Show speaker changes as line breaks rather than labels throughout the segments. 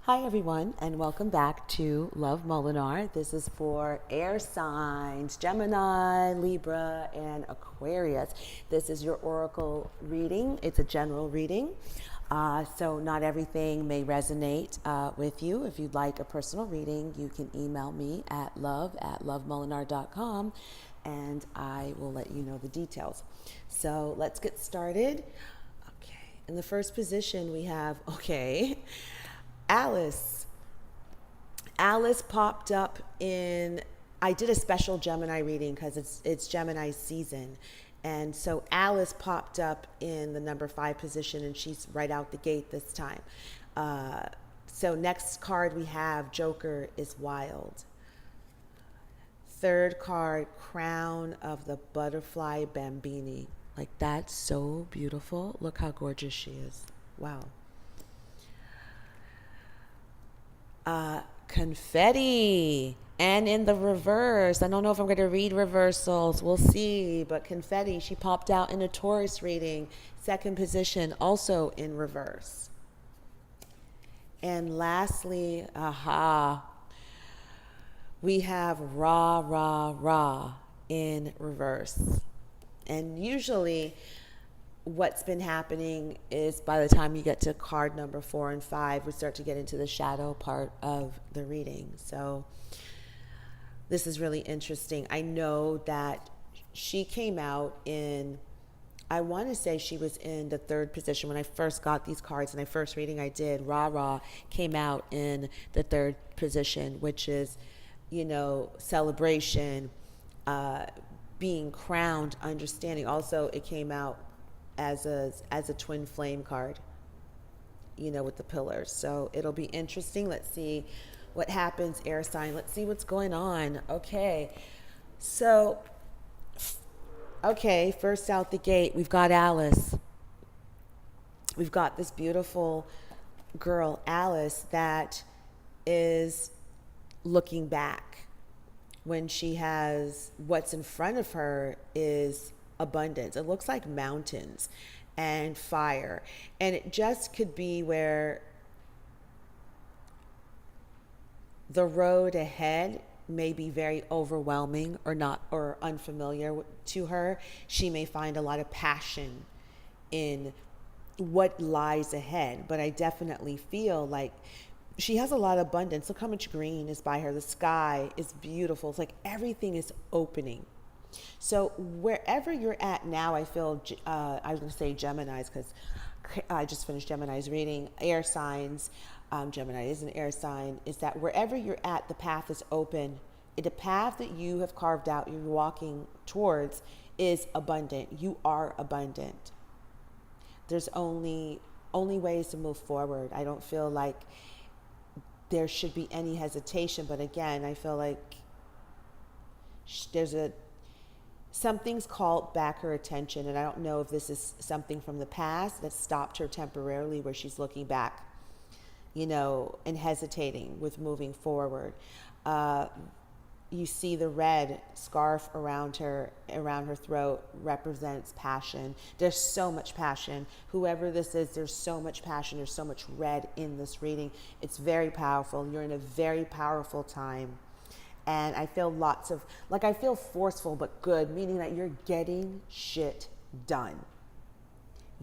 Hi, everyone, and welcome back to Love Molinar. This is for air signs Gemini, Libra, and Aquarius. This is your oracle reading. It's a general reading, so not everything may resonate with you. If you'd like a personal reading, you can email me at love@lovemolinar.com and I will let you know the details. So let's get started. Okay, in the first position, we have, Alice. Alice popped up in. I did a special Gemini reading because it's Gemini season, and so Alice popped up in the number 5 position, and she's right out the gate this time. So next card we have Joker is wild. Third card, Crown of the Butterfly Bambini. Like, that's so beautiful. Look how gorgeous she is. Wow. Confetti. And in the reverse, I don't know if I'm going to read reversals. We'll see. But confetti, she popped out in a Taurus reading. Second position, also in reverse. And lastly, we have rah, rah, rah in reverse. And usually what's been happening is by the time you get to card number 4 and 5, we start to get into the shadow part of the reading. So this is really interesting. I know that she came out in, I want to say she was in the 3rd position when I first got these cards. In my first reading I did, Rah Rah came out in the 3rd position, which is, celebration, being crowned, understanding. Also, it came out as a twin flame card, with the pillars. So it'll be interesting. Let's see what happens, air sign. Let's see what's going on. So first out the gate, we've got Alice. We've got this beautiful girl, Alice, that is looking back when she has what's in front of her is abundance. It looks like mountains and fire. And it just could be where the road ahead may be very overwhelming or unfamiliar to her. She may find a lot of passion in what lies ahead, but I definitely feel like she has a lot of abundance. Look how much green is by her. The sky is beautiful. It's like everything is opening. So wherever you're at now, I feel, I was going to say Geminis because I just finished Gemini's reading, air signs, Gemini is an air sign, is that wherever you're at, the path is open. The path that you have carved out, you're walking towards, is abundant. You are abundant. There's only ways to move forward. I don't feel like there should be any hesitation, but again, I feel like something's called back her attention, and I don't know if this is something from the past that stopped her temporarily, where she's looking back, and hesitating with moving forward. You see the red scarf around her throat represents passion. There's so much passion. Whoever this is, there's so much passion. There's so much red in this reading. It's very powerful. You're in a very powerful time. And I feel I feel forceful but good, meaning that you're getting shit done.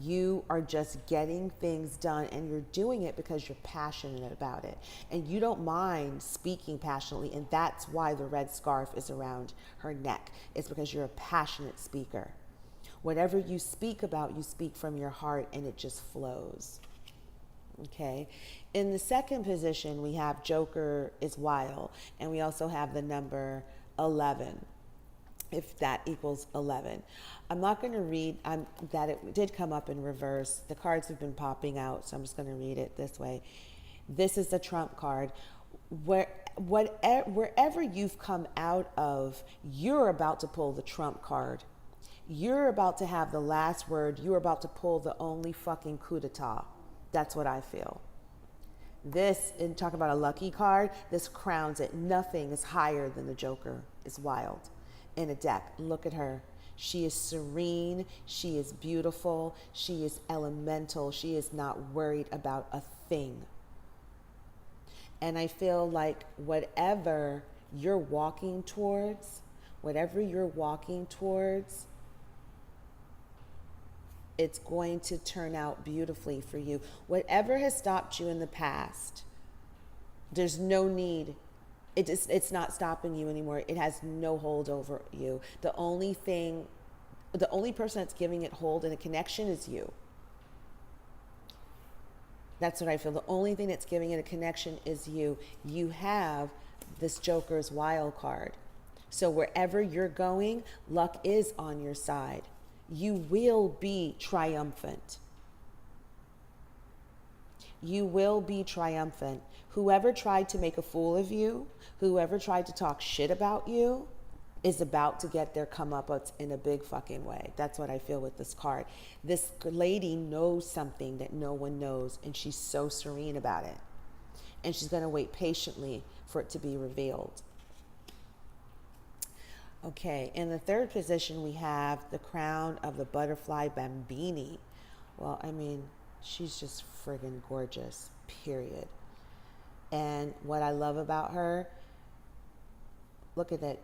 You are just getting things done, and you're doing it because you're passionate about it. And you don't mind speaking passionately, and that's why the red scarf is around her neck. It's because you're a passionate speaker. Whatever you speak about, you speak from your heart, and it just flows. Okay. In the 2nd position, we have Joker is wild, and we also have the number 11, if that equals 11. I'm not going to read that it did come up in reverse. The cards have been popping out, so I'm just going to read it this way. This is the Trump card. Wherever you've come out of, you're about to pull the Trump card. You're about to have the last word. You're about to pull the only fucking coup d'etat. That's what I feel. This, and talk about a lucky card, this crowns it. Nothing is higher than the Joker. It's wild. In a deck, look at her. She is serene. She is beautiful. She is elemental. She is not worried about a thing. And I feel like you're walking towards, whatever you're walking towards, it's going to turn out beautifully for you. Whatever has stopped you in the past, there's no need. It's not stopping you anymore. It has no hold over you. The only person that's giving it hold and a connection is you. That's what I feel. The only thing that's giving it a connection is you. You have this Joker's wild card. So wherever you're going, luck is on your side. You will be triumphant. You will be triumphant. Whoever tried to make a fool of you, whoever tried to talk shit about you, is about to get their comeuppance in a big fucking way. That's what I feel with this card. This lady knows something that no one knows, and she's so serene about it. And she's going to wait patiently for it to be revealed. Okay, in the third position, we have the crown of the butterfly Bambini. Well, I mean, she's just friggin' gorgeous, period. And what I love about her, look at that,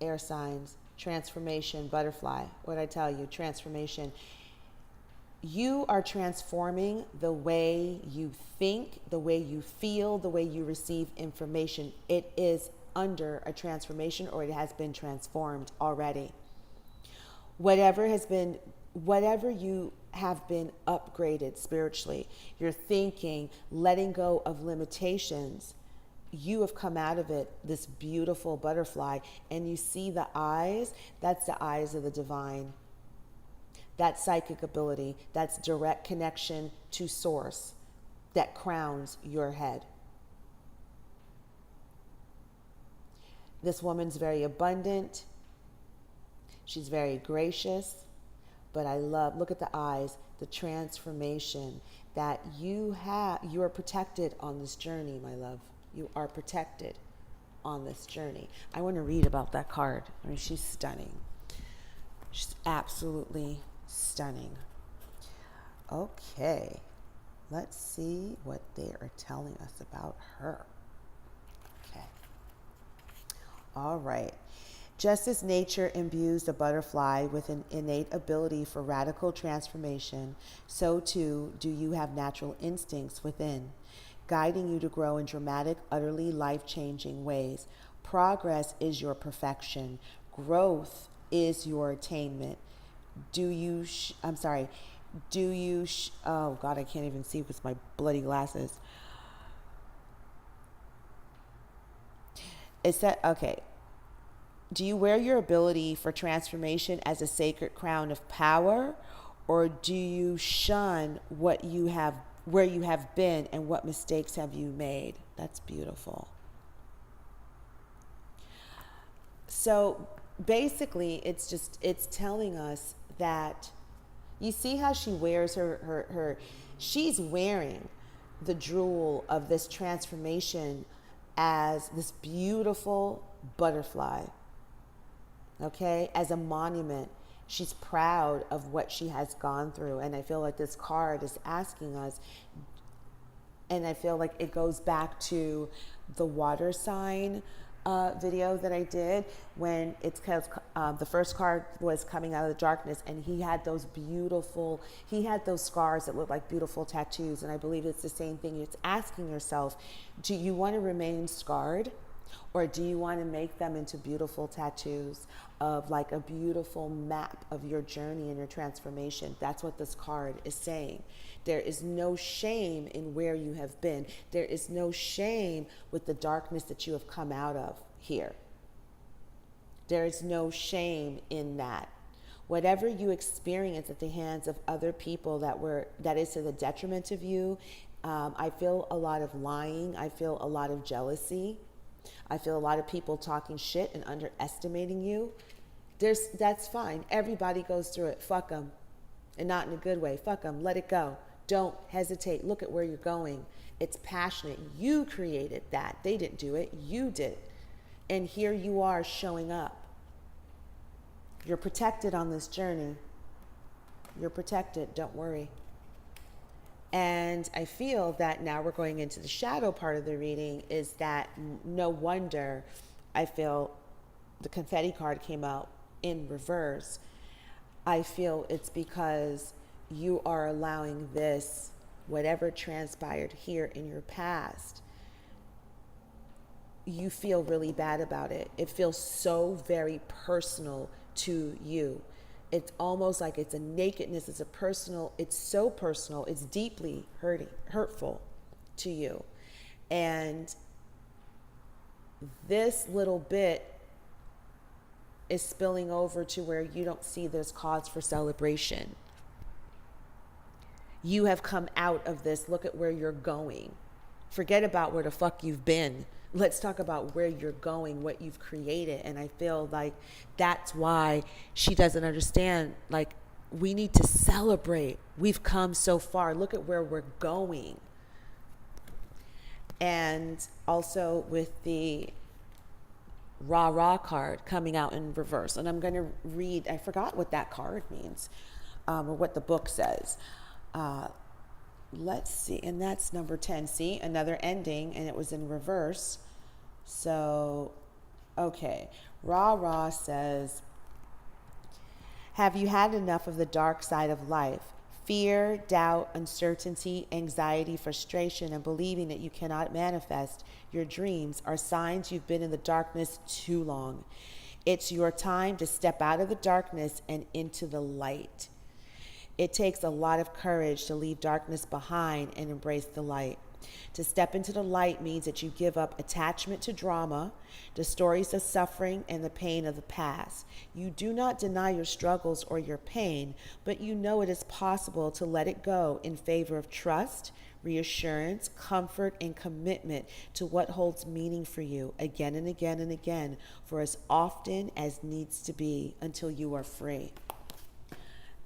air signs, transformation, butterfly. What I tell you, transformation. You are transforming the way you think, the way you feel, the way you receive information. It is under a transformation, or it has been transformed already. Whatever you have been upgraded spiritually, your thinking, letting go of limitations, you have come out of it, this beautiful butterfly, and you see the eyes, that's the eyes of the divine. That's psychic ability, that's direct connection to source that crowns your head. This woman's very abundant. She's very gracious, but I look at the eyes, the transformation that you have. You are protected on this journey, my love. You are protected on this journey. I want to read about that card. I mean, she's stunning. She's absolutely stunning. Okay, let's see what they are telling us about her. Okay. All right. Just as nature imbues the butterfly with an innate ability for radical transformation, so too do you have natural instincts within, guiding you to grow in dramatic, utterly life-changing ways. Progress is your perfection. Growth is your attainment. Oh God, I can't even see with my bloody glasses. It said, okay. Do you wear your ability for transformation as a sacred crown of power, or do you shun where you have been and what mistakes have you made? That's beautiful. So basically, it's telling us that you see how she wears she's wearing the jewel of this transformation as this beautiful butterfly. Okay, as a monument. She's proud of what she has gone through. And I feel like this card is asking us, and I feel like it goes back to the water sign video that I did, when it's because the first card was coming out of the darkness, and he had those scars that look like beautiful tattoos. And I believe it's the same thing. It's asking yourself, do you want to remain scarred? Or do you want to make them into beautiful tattoos of like a beautiful map of your journey and your transformation? That's what this card is saying. There is no shame in where you have been. There is no shame with the darkness that you have come out of here. There is no shame in that. Whatever you experience at the hands of other people that is to the detriment of you, I feel a lot of lying. I feel a lot of jealousy. I feel a lot of people talking shit and underestimating you. That's fine. Everybody goes through it. Fuck them. And not in a good way. Fuck them. Let it go. Don't hesitate. Look at where you're going. It's passionate. You created that. They didn't do it. You did. And here you are showing up. You're protected on this journey. You're protected. Don't worry. And I feel that now we're going into the shadow part of the reading, is that no wonder I feel the confetti card came out in reverse. I feel it's because you are allowing this, whatever transpired here in your past, you feel really bad about it. It feels so very personal to you. It's almost like it's a nakedness, it's a personal, it's so personal, it's deeply hurtful to you. And this little bit is spilling over to where you don't see there's cause for celebration. You have come out of this. Look at where you're going. Forget about where the fuck you've been. Let's talk about where you're going, what you've created. And I feel like that's why she doesn't understand. Like, we need to celebrate. We've come so far. Look at where we're going. And also with the rah card coming out in reverse. And I'm going to read, I forgot what that card means, or what the book says. Let's see. And that's number 10. See, another ending, and it was in reverse. So, okay. Rah says, have you had enough of the dark side of life? Fear, doubt, uncertainty, anxiety, frustration, and believing that you cannot manifest your dreams are signs you've been in the darkness too long. It's your time to step out of the darkness and into the light. It takes a lot of courage to leave darkness behind and embrace the light. To step into the light means that you give up attachment to drama, the stories of suffering, and the pain of the past. You do not deny your struggles or your pain, but you know it is possible to let it go in favor of trust, reassurance, comfort, and commitment to what holds meaning for you again and again and again, for as often as needs to be until you are free.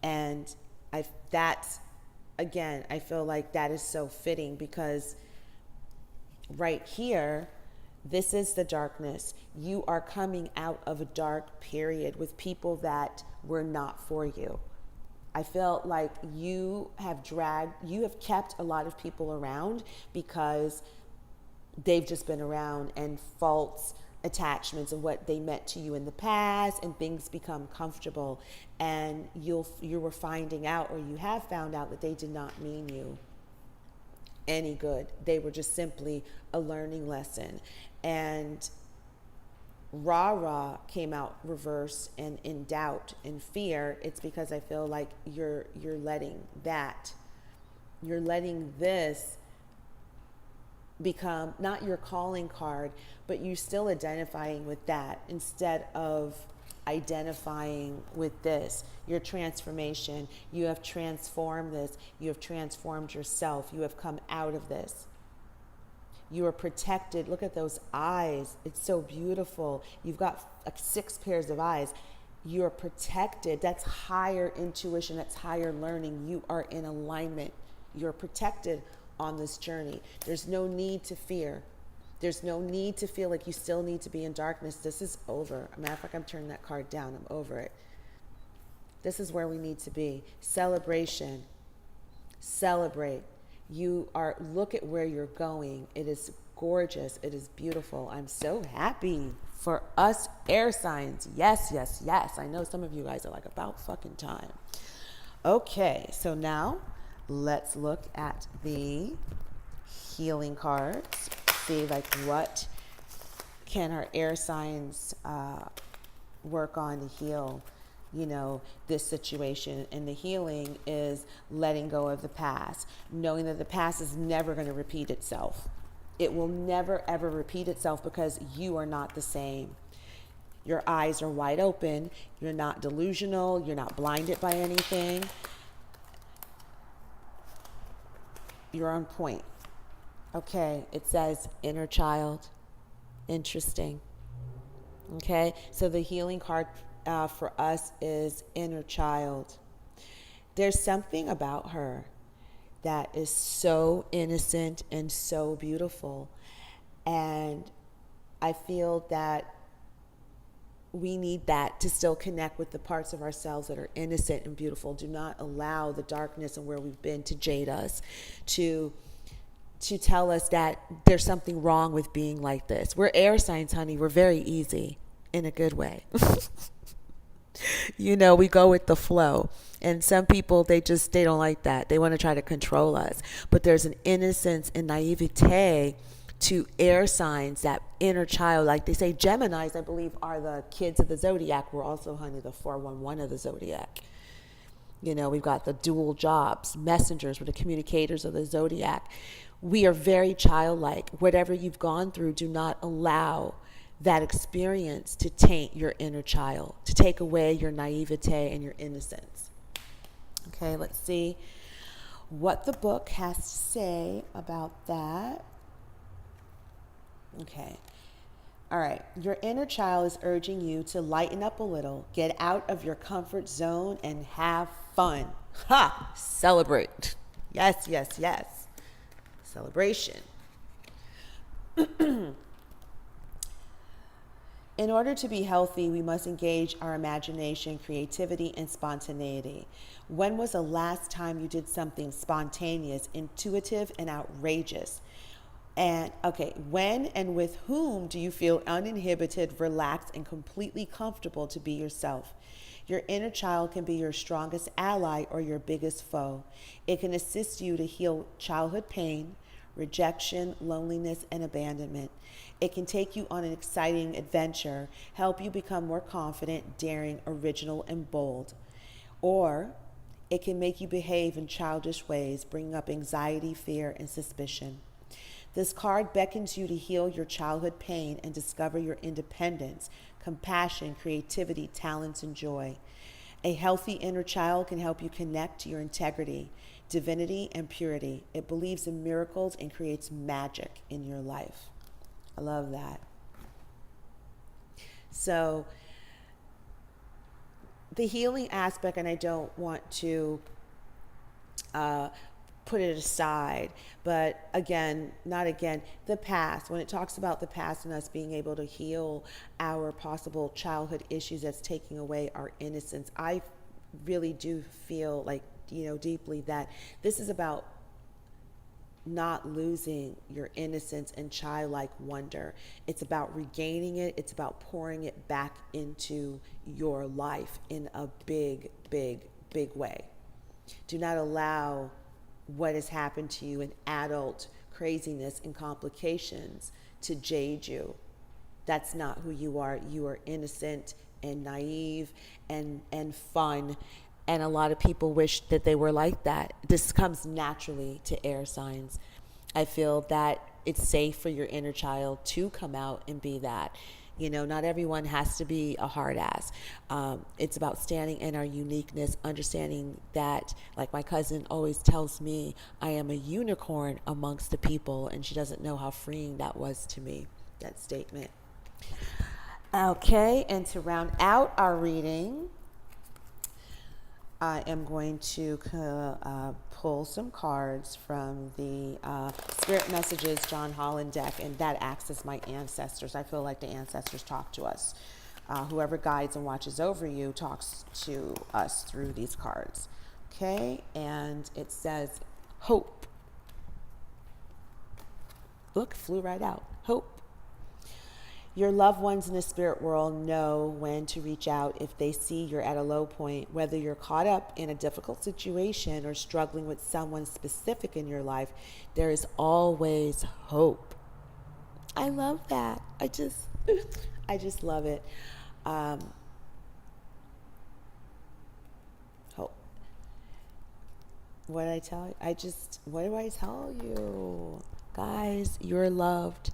And I feel like that is so fitting, because right here, this is the darkness. You are coming out of a dark period with people that were not for you. I felt like you have kept a lot of people around because they've just been around, and false attachments of what they meant to you in the past, and things become comfortable, and you were finding out, or you have found out, that they did not mean you any good. They were just simply a learning lesson. And rah came out reverse, and in doubt and fear. It's because I feel like you're letting this become not your calling card, but you're still identifying with that instead of identifying with this. Your transformation, you have transformed this, you have transformed yourself, you have come out of this. You are protected. Look at those eyes. It's so beautiful. You've got like 6 pairs of eyes. You're protected. That's higher intuition. That's higher learning. You are in alignment. You're protected on this journey. There's no need to fear. There's no need to feel like you still need to be in darkness. This is over. Matter of fact, I'm turning that card down. I'm over it. This is where we need to be. Celebration. Celebrate. Look at where you're going. It is gorgeous. It is beautiful. I'm so happy for us air signs. Yes. I know some of you guys are like, about fucking time. Okay, so now let's look at the healing cards. See, like, what can our air signs work on to heal, this situation. And the healing is letting go of the past, knowing that the past is never going to repeat itself. It will never, ever repeat itself, because you are not the same. Your eyes are wide open. You're not delusional. You're not blinded by anything. You're on point. Okay, it says inner child. Interesting. Okay, so the healing card for us is inner child. There's something about her that is so innocent and so beautiful. And I feel that we need that to still connect with the parts of ourselves that are innocent and beautiful. Do not allow the darkness and where we've been to jade us, to tell us that there's something wrong with being like this. We're air signs, honey. We're very easy in a good way. We go with the flow. And some people, they don't like that. They want to try to control us. But there's an innocence and naivete to air signs, that inner child. Like they say, Geminis, I believe, are the kids of the zodiac. We're also, honey, the 411 of the zodiac. We've got the dual jobs, messengers, we're the communicators of the zodiac. We are very childlike. Whatever you've gone through, do not allow that experience to taint your inner child, to take away your naivete and your innocence. Okay, let's see what the book has to say about that. Okay. All right. Your inner child is urging you to lighten up a little, get out of your comfort zone, and have fun. Ha! Celebrate. Yes, yes, yes. Celebration. In order to be healthy, we must engage our imagination, creativity, and spontaneity. When was the last time you did something spontaneous, intuitive, and outrageous? And okay, when and with whom do you feel uninhibited, relaxed, and completely comfortable to be yourself? Your inner child can be your strongest ally or your biggest foe. It can assist you to heal childhood pain, rejection, loneliness, and abandonment. It can take you on an exciting adventure, help you become more confident, daring, original, and bold. Or it can make you behave in childish ways, bringing up anxiety, fear, and suspicion. This card beckons you to heal your childhood pain and discover your independence, compassion, creativity, talents, and joy. A healthy inner child can help you connect to your integrity, divinity, and purity. It believes in miracles and creates magic in your life. I love that. So the healing aspect, and I don't want to put it aside, but the past, when it talks about the past and us being able to heal our possible childhood issues that's taking away our innocence, I really do feel like, deeply that this is about not losing your innocence and childlike wonder. It's about regaining it. It's about pouring it back into your life in a big, big, big way. Do not allow what has happened to you in adult craziness and complications to jade you. That's not who you are. You are innocent and naive and fun. And a lot of people wish that they were like that. This comes naturally to air signs. I feel that it's safe for your inner child to come out and be that. Not everyone has to be a hard ass. It's about standing in our uniqueness, understanding that, like my cousin always tells me, I am a unicorn amongst the people, and she doesn't know how freeing that was to me, that statement. Okay, and to round out our reading, I am going to pull some cards from the Spirit Messages John Holland deck, and that acts as my ancestors. I feel like the ancestors talk to us. Whoever guides and watches over you talks to us through these cards. Okay, and it says hope. Look, flew right out. Hope. Your loved ones in the spirit world know when to reach out if they see you're at a low point, whether you're caught up in a difficult situation or struggling with someone specific in your life. There is always hope. I love that. I just love it. Hope. What did I tell you? What do I tell you? Guys, you're loved.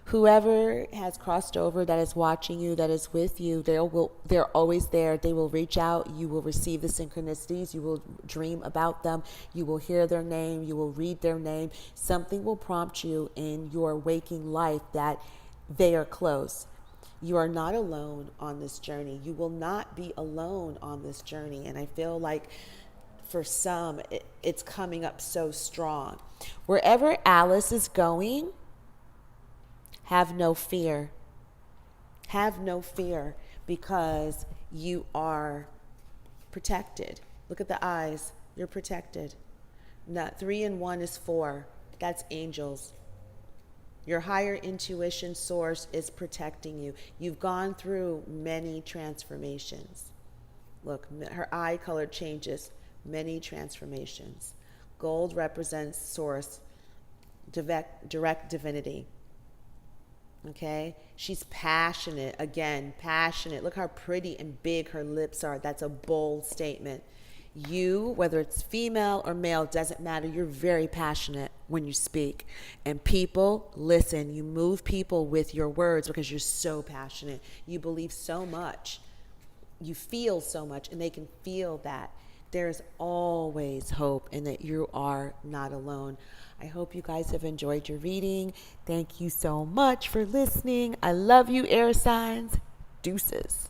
Whoever has crossed over, that is watching you, that is with you, they're always there. They will reach out. You will receive the synchronicities. You will dream about them. You will hear their name. You will read their name. Something will prompt you in your waking life that they are close. You are not alone on this journey. You will not be alone on this journey. And I feel like for some, it's coming up so strong. Wherever Alice is going, have no fear. Have no fear. because you are protected. Look at the eyes. You're protected. Not 3 and 1 is 4. That's angels. Your higher intuition source is protecting you. You've gone through many transformations. Look, her eye color changes. Many transformations. Gold represents source, direct divinity. Okay? She's passionate. Again, passionate. Look how pretty and big her lips are. That's a bold statement. You, whether it's female or male, doesn't matter. You're very passionate when you speak. And people listen. You move people with your words because you're so passionate. You believe so much. You feel so much, and they can feel that. There's always hope and that you are not alone. I hope you guys have enjoyed your reading. Thank you so much for listening. I love you, air signs. Deuces.